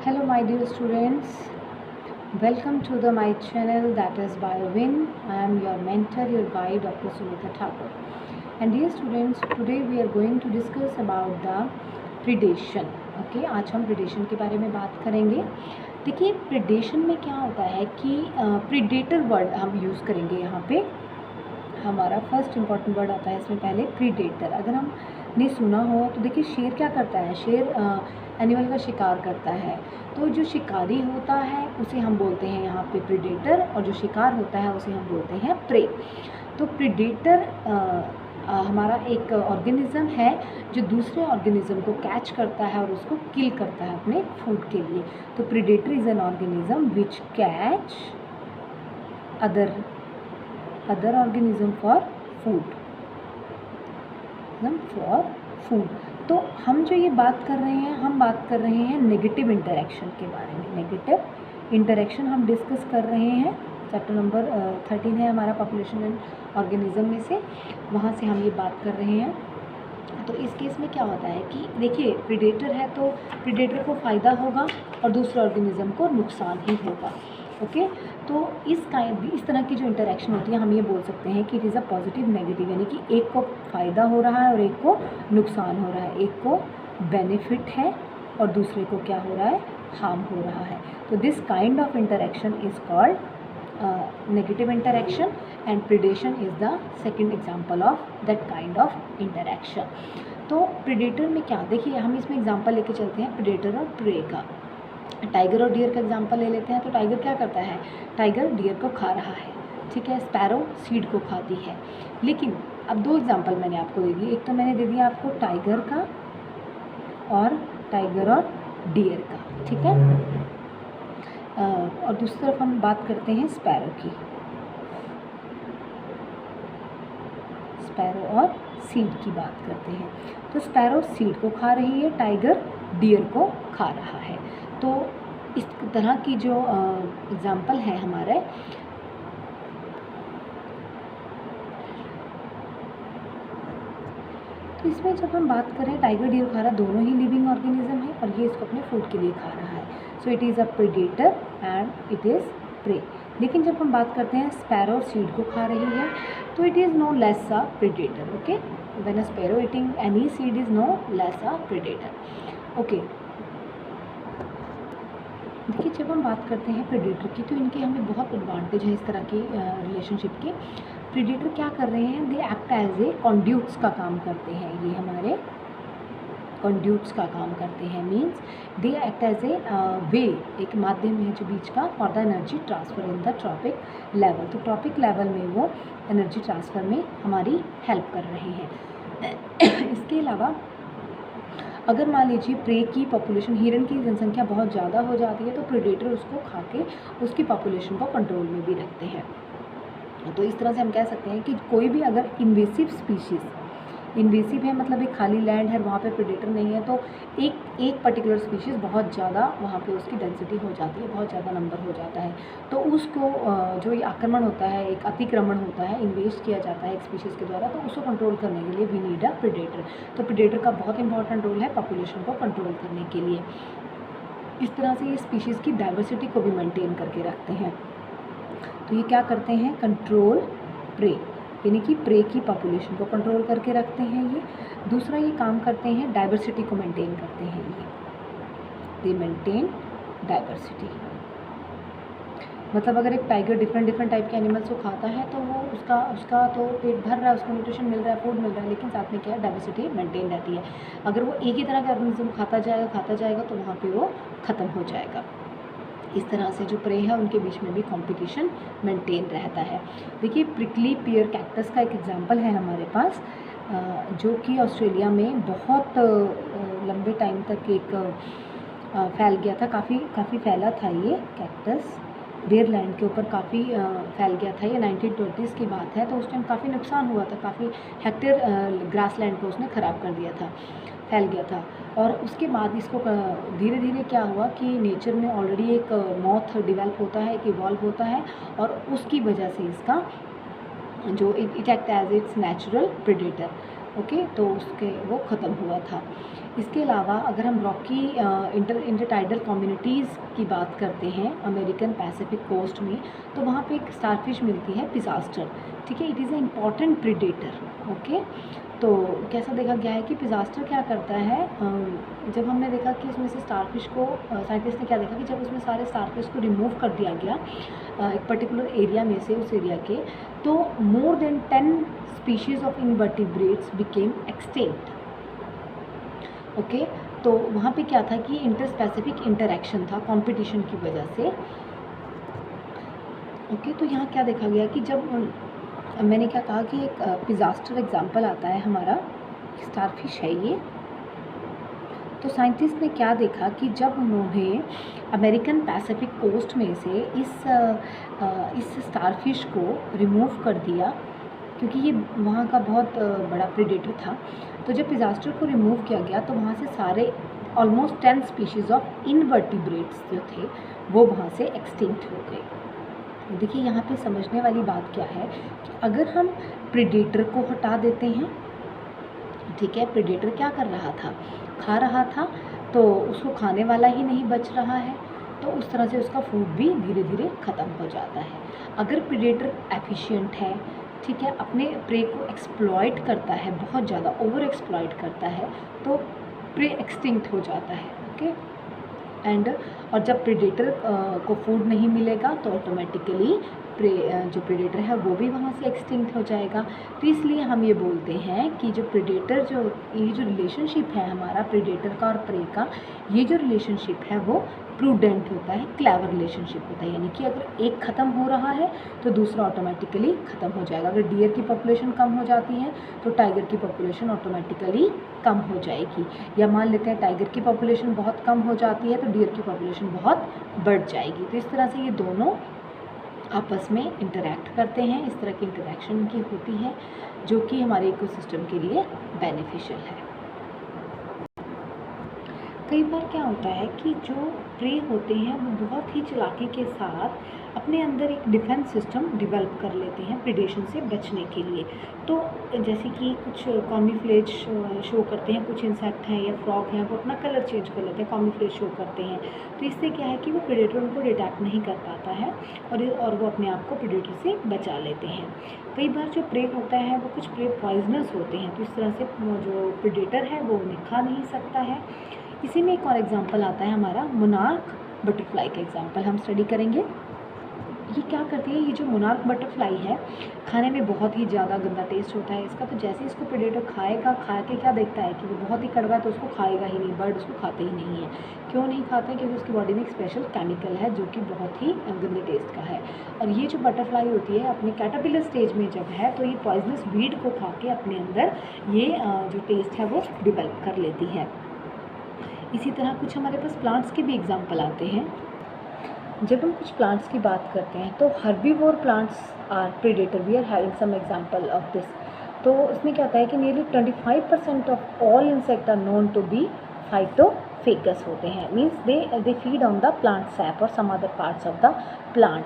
Hello my dear students, welcome to my channel that is BioWin. I am your mentor, your guide Dr. Sunita Thakur. And dear students, today we are going to discuss about the predation. Okay, आज हम predation के बारे में बात करेंगे। देखिए predation में क्या होता है कि predator वर्ड हम यूज़ करेंगे यहाँ पे। हमारा फर्स्ट इम्पॉर्टेंट वर्ड आता है इसमें पहले प्रीडेटर। अगर हमने सुना हो तो देखिए शेर क्या करता है, शेर एनिमल का शिकार करता है। तो जो शिकारी होता है उसे हम बोलते हैं यहाँ पे प्रीडेटर, और जो शिकार होता है उसे हम बोलते हैं प्रे। तो प्रीडेटर हमारा एक ऑर्गेनिज्म है जो दूसरे ऑर्गेनिज्म को कैच करता है और उसको किल करता है अपने फूड के लिए। तो predator is an organism which catch other organism for food, तो हम जो ये बात कर रहे हैं, हम बात कर रहे हैं नेगेटिव इंटरेक्शन के बारे में। नेगेटिव इंटरेक्शन हम डिस्कस कर रहे हैं। चैप्टर नंबर 13 है हमारा पॉपुलेशन एंड ऑर्गेनिज्म में से, वहाँ से हम ये बात कर रहे हैं। तो इस केस में क्या होता है कि देखिए प्रीडेटर है तो प्रीडेटर को फ़ायदा होगा और दूसरे ऑर्गेनिज्म को नुकसान ही होगा। ओके, तो इस तरह की जो इंटरेक्शन होती है हम ये बोल सकते हैं कि it is a positive negative, यानी कि एक को फ़ायदा हो रहा है और एक को नुकसान हो रहा है, एक को बेनिफिट है और दूसरे को क्या हो रहा है, हार्म हो रहा है। तो this kind of interaction is called negative interaction and predation is the second example of that kind of interaction. तो प्रीडेटर में क्या, देखिए हम इसमें एग्जाम्पल लेके चलते हैं प्रीडेटर और प्रे का। टाइगर और डियर का एग्जांपल ले लेते हैं। तो टाइगर क्या करता है, टाइगर डियर को खा रहा है, ठीक है। स्पैरो सीड को खाती है। लेकिन अब दो एग्जांपल मैंने आपको दे दिए, एक तो मैंने दे दिया आपको टाइगर का और टाइगर और डियर का, ठीक है। और दूसरी तरफ हम बात करते हैं स्पैरो की, स्पैरो और सीड की बात करते हैं। तो स्पैरो सीड को खा रही है, टाइगर डियर को खा रहा है। तो इस तरह की जो एग्जाम्पल है हमारे, तो इसमें जब हम बात करें टाइगर डियर खा रहा, दोनों ही लिविंग ऑर्गेनिज्म है और ये इसको अपने फूड के लिए खा रहा है। So it is a predator and it is prey. लेकिन जब हम बात करते हैं स्पैरो और सीड को खा रही है तो it is no less a predator. Okay, when a sparrow eating any seed is no less a predator. Okay, देखिए जब हम बात करते हैं प्रीडेटर की तो इनके हमें बहुत एडवांटेज है इस तरह की रिलेशनशिप के। प्रीडेटर क्या कर रहे हैं, दे एक्ट एज ए कॉन्ड्यूट्स का काम करते हैं, ये हमारे कॉन्ड्यूट्स का काम करते हैं। Means they act as a way, एक माध्यम है जो बीच का, for the energy transfer in the tropic level. तो ट्रॉपिक लेवल में वो एनर्जी ट्रांसफ़र में हमारी हेल्प कर रहे हैं। इसके अलावा अगर मान लीजिए प्रे की पॉपुलेशन, हिरन की जनसंख्या बहुत ज़्यादा हो जाती है तो प्रीडेटर उसको खा के उसकी पॉपुलेशन को कंट्रोल में भी रखते हैं। तो इस तरह से हम कह सकते हैं कि कोई भी अगर इन्वेसिव स्पीशीज़, इन्वेसिव है मतलब एक खाली लैंड है वहाँ पे प्रीडेटर नहीं है, तो एक पर्टिकुलर स्पीशीज़ बहुत ज़्यादा वहाँ पे उसकी डेंसिटी हो जाती है, बहुत ज़्यादा नंबर हो जाता है, तो उसको जो ये आक्रमण होता है, एक अतिक्रमण होता है, इन्वेस्ट किया जाता है एक स्पीशीज़ के द्वारा, तो उसको कंट्रोल करने के लिए वी नीड अ प्रीडेटर। तो प्रीडेटर का बहुत इंपॉर्टेंट रोल है पॉपुलेशन को कंट्रोल करने के लिए। इस तरह से ये स्पीशीज़ की डाइवर्सिटी को भी मेंटेन करके रखते हैं। तो ये क्या करते हैं, कंट्रोल प्रे, यानी कि प्रे की पॉपुलेशन को कंट्रोल करके रखते हैं ये। दूसरा ये काम करते हैं डाइवर्सिटी को मेंटेन करते हैं ये, दे मेंटेन डाइवर्सिटी। मतलब अगर एक टाइगर डिफरेंट टाइप के एनिमल्स को खाता है तो वो उसका तो पेट भर रहा है, उसको न्यूट्रिशन मिल रहा है, फूड मिल रहा है, लेकिन साथ में क्या है, डाइवर्सिटी मेंटेन रहती है। अगर वो एक ही तरह के ऑर्गेनिज्म खाता जाएगा तो वहाँ पर वो ख़त्म हो जाएगा। इस तरह से जो प्रे है उनके बीच में भी कंपटीशन मेंटेन रहता है। देखिए प्रिकली पियर कैक्टस का एक एग्जांपल है हमारे पास, जो कि ऑस्ट्रेलिया में बहुत लंबे टाइम तक एक फैल गया था, काफ़ी फैला था ये कैक्टस, बेयर लैंड के ऊपर काफ़ी फैल गया था। ये 1920s की बात है, तो उस टाइम काफ़ी नुकसान हुआ था, काफ़ी हेक्टेयर ग्रास लैंड को उसने ख़राब कर दिया था, फैल गया था। और उसके बाद इसको धीरे धीरे क्या हुआ कि नेचर में ऑलरेडी एक मॉथ डेवलप होता है, एक इवॉल्व होता है, और उसकी वजह से इसका जो it act as its natural predator. Okay, तो उसके वो ख़त्म हुआ था। इसके अलावा अगर हम रॉकी इंटरटाइडल कम्युनिटीज़ की बात करते हैं अमेरिकन पैसिफिक कोस्ट में, तो वहाँ पे एक स्टारफिश मिलती है पिज़ास्टर, ठीक है। It is a important predator, okay. तो कैसा देखा गया है कि पिज़ास्टर क्या करता है, जब हमने देखा कि उसमें से स्टारफिश को साइंटिस्ट ने क्या देखा कि जब उसमें सारे स्टारफिश को रिमूव कर दिया गया एक पर्टिकुलर एरिया में से, उस एरिया के, तो more than 10 species of invertebrates became extinct, okay. तो वहाँ पे क्या था कि इंटर स्पेसिफिक इंटरेक्शन था कंपटीशन की वजह से, ओके। तो यहाँ क्या देखा गया कि जब मैंने क्या कहा कि एक पिज़ास्टर एग्जांपल आता है हमारा, स्टारफिश है ये। तो साइंटिस्ट ने क्या देखा कि जब उन्होंने अमेरिकन पैसिफिक कोस्ट में से इस स्टारफिश को रिमूव कर दिया, क्योंकि ये वहाँ का बहुत बड़ा प्रेडेटर था, तो जब पिज़ास्टर को रिमूव किया गया तो वहाँ से सारे ऑलमोस्ट 10 स्पीशीज़ ऑफ इनवर्टिब्रेट्स जो थे वो वहाँ से एक्सटिंक्ट हो गए। देखिए यहाँ पे समझने वाली बात क्या है कि अगर हम प्रेडेटर को हटा देते हैं, ठीक है, प्रेडेटर क्या कर रहा था, खा रहा था, तो उसको खाने वाला ही नहीं बच रहा है, तो उस तरह से उसका फूड भी धीरे धीरे ख़त्म हो जाता है। अगर प्रेडेटर एफिशिएंट है, ठीक है, अपने प्रे को एक्सप्लॉइट करता है, बहुत ज़्यादा ओवर एक्सप्लॉइट करता है, तो प्रे एक्सटिंक्ट हो जाता है, ओके। एंड और जब प्रेडेटर को फूड नहीं मिलेगा तो ऑटोमेटिकली जो प्रेडेटर है वो भी वहाँ से एक्सटिंक्ट हो जाएगा। तो इसलिए हम ये बोलते हैं कि जो प्रेडेटर ये जो रिलेशनशिप है हमारा प्रेडेटर का और प्रे का, ये जो रिलेशनशिप है वो प्रूडेंट होता है, क्लेवर रिलेशनशिप होता है। यानी कि अगर एक ख़त्म हो रहा है तो दूसरा ऑटोमेटिकली ख़त्म हो जाएगा। अगर डियर की पॉपुलेशन कम हो जाती है तो टाइगर की पॉपुलेशन ऑटोमेटिकली कम हो जाएगी। या मान लेते हैं टाइगर की पॉपुलेशन बहुत कम हो जाती है तो डियर की पॉपुलेशन बहुत बढ़ जाएगी। तो इस तरह से ये दोनों आपस में इंटरैक्ट करते हैं। इस तरह की इंटरैक्शन की होती है जो कि हमारे इकोसिस्टम के लिए बेनिफिशियल है। कई बार क्या होता है कि जो प्रे होते हैं वो बहुत ही चालाकी के साथ अपने अंदर एक डिफेंस सिस्टम डेवलप कर लेते हैं प्रेडेशन से बचने के लिए। तो जैसे कि कुछ कॉमीफ्लेज शो करते हैं, कुछ इंसेक्ट हैं या फ्रॉग हैं, वो अपना कलर चेंज कर लेते हैं, कॉमीफ्लेज शो करते हैं। तो इससे क्या है कि वो प्रेडेटर उनको डिटेक्ट नहीं कर पाता है और वो अपने आप को प्रेडेटर से बचा लेते हैं। कई बार जो प्रे होता है वो कुछ प्रे पॉइजनस होते हैं, तो इस तरह से जो प्रेडेटर है वो उन्हें खा नहीं सकता है। इसी में एक और एग्जांपल आता है हमारा मोनार्क बटरफ्लाई का एग्जांपल हम स्टडी करेंगे। ये क्या करती है, ये जो मोनार्क बटरफ्लाई है खाने में बहुत ही ज़्यादा गंदा टेस्ट होता है इसका। तो जैसे ही इसको प्रेडेटर खाएगा, खा के क्या देखता है कि वो बहुत ही कड़वा है तो उसको खाएगा ही नहीं, बर्ड उसको खाते ही नहीं है। क्यों नहीं खाते हैं? क्योंकि उसकी बॉडी में एक स्पेशल केमिकल है जो कि बहुत ही गंदे टेस्ट का है। और ये जो बटरफ्लाई होती है अपने कैटरपिलर स्टेज में जब है तो ये पॉइजनस वीड को खा के अपने अंदर ये जो टेस्ट है वो डिवेल्प कर लेती है। इसी तरह कुछ हमारे पास प्लांट्स के भी एग्जाम्पल आते हैं। जब हम कुछ प्लांट्स की बात करते हैं तो herbivore plants are predator, we are having some example of this. तो इसमें क्या होता है कि nearly 25% of all insect are known to be phytophagous होते हैं, means they feed on the plant sap और some other parts of the plant.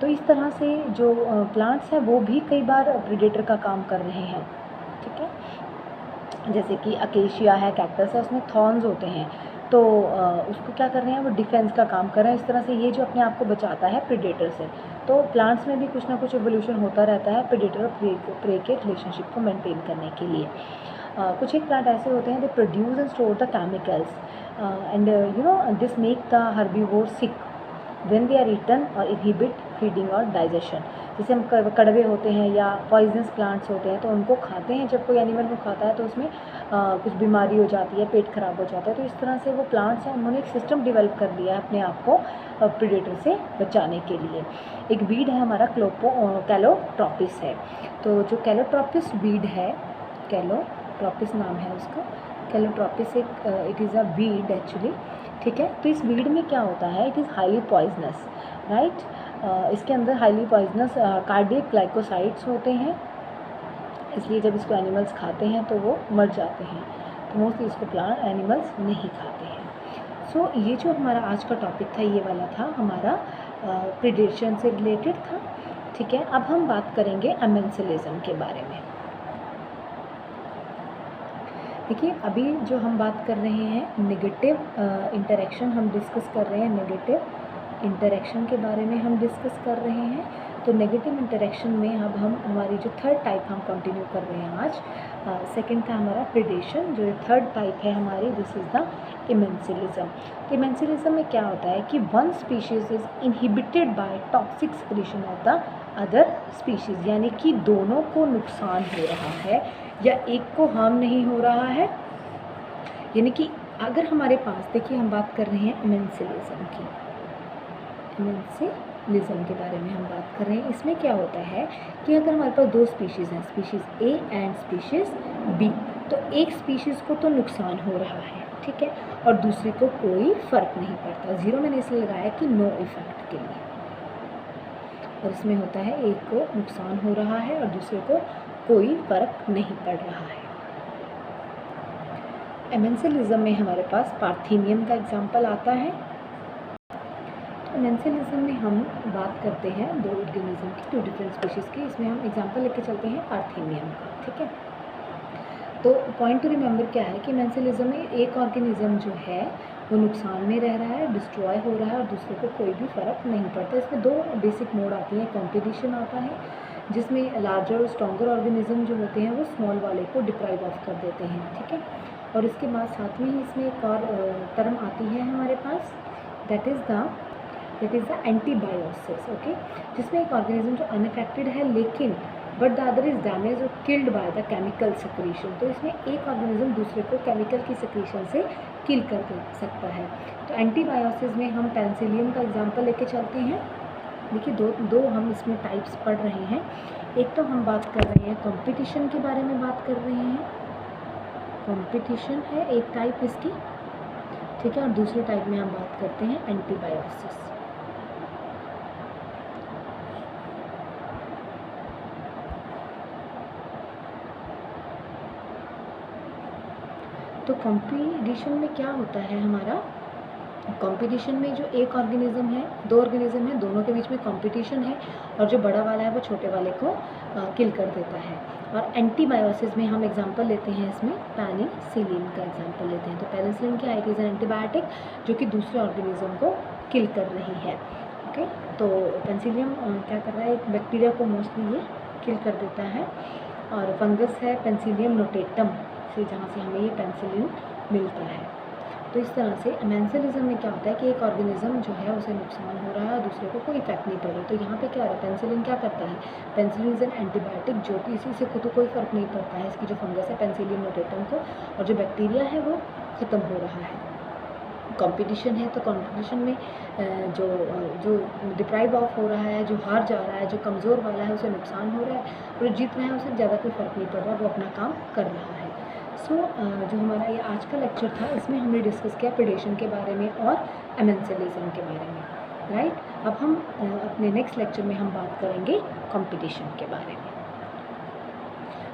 तो इस तरह से जो प्लांट्स हैं वो भी कई बार प्रेडेटर का काम कर रहे हैं, ठीक है। जैसे कि अकेशिया है, कैक्टस है, उसमें थॉर्न्स होते हैं, तो उसको क्या कर रहे हैं, वो डिफेंस का काम कर रहे हैं। इस तरह से ये जो अपने आप को बचाता है प्रेडेटर से। तो प्लांट्स में भी कुछ ना कुछ एवोल्यूशन होता रहता है प्रेडेटर और प्रे के रिलेशनशिप को मेंटेन करने के लिए। कुछ एक प्लांट ऐसे होते हैं they produce and store the chemicals and this make the herbivore sick when they are eaten और इनहिबिट फीडिंग और डाइजेशन। जैसे हम कड़वे होते हैं या पॉइजनस प्लांट्स होते हैं तो उनको खाते हैं, जब कोई एनिमल को खाता है तो उसमें कुछ बीमारी हो जाती है, पेट खराब हो जाता है। तो इस तरह से वो प्लांट्स हैं उन्होंने एक सिस्टम डेवलप कर लिया है अपने आप को प्रेडेटर से बचाने के लिए। एक वीड है हमारा कैलोट्रोपिस है। तो जो कैलोट्रोपिस वीड है, कैलोट्रोपिस नाम है उसका, कैलोट्रोपिस एक it is a weed actually, ठीक है। तो इस वीड में क्या होता है, it is highly poisonous, right. इसके अंदर हाईली पॉइजनस कार्डियक ग्लाइकोसाइड्स होते हैं, इसलिए जब इसको एनिमल्स खाते हैं तो वो मर जाते हैं। तो मोस्टली इसको प्लांट एनिमल्स नहीं खाते हैं। सो ये जो हमारा आज का टॉपिक था ये वाला था हमारा प्रेडेशन से रिलेटेड था, ठीक है। अब हम बात करेंगे अमेंसिलिज्म के बारे में। देखिए अभी जो हम बात कर रहे हैं नेगेटिव इंटरेक्शन हम डिस्कस कर रहे हैं, नेगेटिव इंटरेक्शन के बारे में हम डिस्कस कर रहे हैं। तो नेगेटिव इंटरेक्शन में अब हम हमारी जो थर्ड टाइप हम कंटिन्यू कर रहे हैं आज। सेकंड था हमारा प्रेडेशन, जो थर्ड टाइप है हमारी, दिस इज़ द इमेंसिलिज्म। इमेंसिलिज्म में क्या होता है कि one species is inhibited by toxic secretion of the other species, यानी कि दोनों को नुकसान हो रहा है या एक को हार्म नहीं हो रहा है। यानी कि अगर हमारे पास, देखिए हम बात कर रहे हैं इमेंसिलिज्म की, इमेंसिलिज्म के बारे में हम बात कर रहे हैं। इसमें क्या होता है कि अगर हमारे पास दो स्पीशीज़ हैं, species A and species B, तो एक स्पीशीज़ को तो नुकसान हो रहा है, ठीक है, और दूसरे को कोई फ़र्क नहीं पड़ता। ज़ीरो मैंने इसलिए लगाया कि नो इफ़ेक्ट के लिए, और इसमें होता है एक को नुकसान हो रहा है और दूसरे को कोई फ़र्क नहीं पड़ रहा है। इमेंसिलिज्म में हमारे पास पार्थेनियम का एग्जाम्पल आता है। तो इमेंसिलिज्म में हम बात करते हैं दो ऑर्गेनिज्म की, टू डिफरेंट स्पीशीज़ की। इसमें हम एग्जाम्पल लेके चलते हैं पार्थेनियम का, ठीक है। तो पॉइंट टू रिमेंबर क्या है कि इमेंसिलिज्म में एक ऑर्गेनिज्म जो है वो नुकसान में रह रहा है, डिस्ट्रॉय हो रहा है, और दूसरे को कोई भी फ़र्क नहीं पड़ता। इसमें दो बेसिक मोड आती हैं। कॉम्पिटिशन आता है, जिसमें लार्जर और स्ट्रॉन्गर ऑर्गेनिज्म जो होते हैं वो स्मॉल वाले को डिप्राइव ऑफ कर देते हैं, ठीक है। और इसके बाद साथ में ही इसमें एक और टर्म आती है हमारे पास, that is the antibiosis, okay, जिसमें एक ऑर्गेनिज्म जो अनअफेक्टेड है लेकिन but the other is damage और killed by the chemical secretion. तो इसमें एक ऑर्गेनिज्म दूसरे को केमिकल की सिक्रीशन से किल कर सकता है। तो एंटीबायोसिस में हम पेनिसिलियम का एग्जांपल लेके चलते हैं। देखिए दो हम इसमें टाइप्स पढ़ रहे हैं। एक तो हम बात कर रहे हैं कंपटीशन के बारे में बात कर रहे हैं, कंपटीशन है एक टाइप इसकी, ठीक है, और दूसरे टाइप में हम बात करते हैं एंटीबायोसिस। तो कंपटीशन में क्या होता है हमारा, कंपटीशन में जो एक ऑर्गेनिज्म है, दो ऑर्गेनिज्म है, दोनों के बीच में कंपटीशन है, और जो बड़ा वाला है वो छोटे वाले को किल कर देता है। और एंटीबायोसिस में हम एग्जांपल लेते हैं, इसमें पेनिसिलिन का एग्जांपल लेते हैं। तो पेनिसिलिन क्या है, इट इज़ एन एंटीबायोटिक जो कि दूसरे ऑर्गेनिज्म को किल कर रही है, ओके। तो पेनिसिलियम क्या कर रहा है, एक बैक्टीरिया को मोस्टली ये किल कर देता है। और फंगस है पेनिसिलियम नोटेटम से, जहाँ से हमें ये पेनिसिलिन मिलता है। तो इस तरह से इमेंसिलिज्म में क्या होता है कि एक ऑर्गेनिज्म जो है उसे नुकसान हो रहा है, दूसरे को कोई इफेक्ट नहीं पड़ रहा। तो यहाँ पे क्या है, पेनिसिलिन क्या करता है, पेनिसिलिन इज एन एंटीबायोटिक जो कि इसी से खुद को कोई फ़र्क नहीं पड़ता है, इसकी जो फंगस है पेनिसिलियम नोटेटम को, और जो बैक्टीरिया है वो ख़त्म हो रहा है। कंपटीशन है, तो कंपटीशन में जो डिप्राइव ऑफ हो रहा है, जो हार जा रहा है, जो कमज़ोर वाला है उसे नुकसान हो रहा है, और जो जीत रहा है उसे ज़्यादा कोई फ़र्क नहीं पड़ रहा, वो अपना काम कर रहा है। सो जो हमारा ये आज का लेक्चर था, इसमें हमने डिस्कस किया प्रेडेशन के बारे में और इमेंसिलिज्म के बारे में, राइट। अब हम अपने नेक्स्ट लेक्चर में हम बात करेंगे कंपटीशन के बारे में।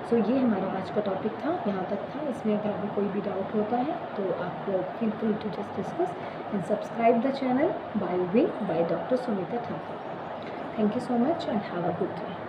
सो ये हमारा आज का टॉपिक था, यहाँ तक था। इसमें अगर आपको कोई भी डाउट होता है तो आप feel free to just discuss and subscribe the channel by doctor Sumita Thakur. Thank you so much and have a good day.